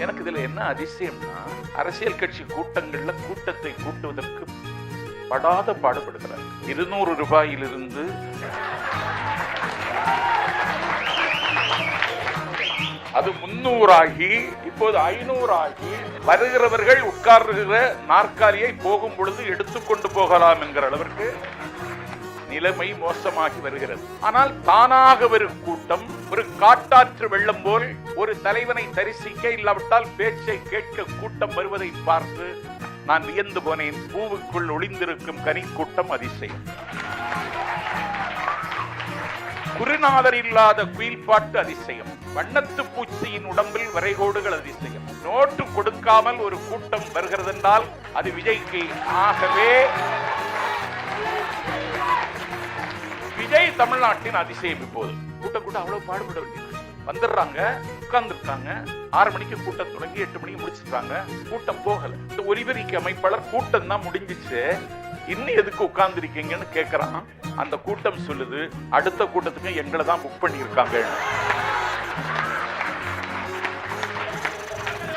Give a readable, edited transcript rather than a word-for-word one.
எனக்கு இதுல என்ன அதிசயம்னா, அரசியல் கட்சி கூட்டங்கள்ல கூட்டத்தை கூட்டுவதற்கு படாத பாடுபடுகிறார். 200 ரூபாயிலிருந்து அது 300 ஆகி இப்போது 500 ஆகி வருகிறவர்கள் உட்கார்கிற நாற்காலியை போகும் பொழுது எடுத்துக்கொண்டு போகலாம் என்கிற அளவிற்கு நிலைமை மோசமாகி வருகிறது. ஆனால் தானாக வரும் கூட்டம் ஒரு காட்டாற்று வெள்ளம் போல் ஒரு தலைவனை தரிசிக்க இல்லாவிட்டால் பேச்சை கேட்க கூட்டம் வருவதை பார்த்து நான் வியந்து போனேன். பூவுக்குள் ஒளிந்திருக்கும் கனி கூட்டம் அதிசயம். குருநாதர் இல்லாத குயில் பாட்டு அதிசயம். வண்ணத்து பூச்சியின் உடம்பில் வரைகோடுகள் அதிசயம். நோட்டு கொடுக்காமல் ஒரு கூட்டம் வருகிறது என்றால் அது விஜய்க்கு. ஆகவே விஜய் தமிழ்நாட்டின் அதிசயம். இப்போது கூட்டம் அவ்வளவு பாடுபட வேண்டியது. வந்துடுறாங்க, உட்கார்ந்துருக்காங்க. 6 மணிக்கு கூட்டம் தொடங்கி 8 மணிக்கு முடிச்சிருக்காங்க. கூட்டம் போகல. இந்த ஒலிபெருக்கி அமைப்பாளர் கூட்டம் தான் முடிஞ்சிச்சு, இன்னும் எதுக்கு உட்கார்ந்து இருக்கீங்கன்னு கேட்கறான். அந்த கூட்டம் சொல்லுது, அடுத்த கூட்டத்துக்கு எங்களை தான் புக் பண்ணியிருக்காங்க.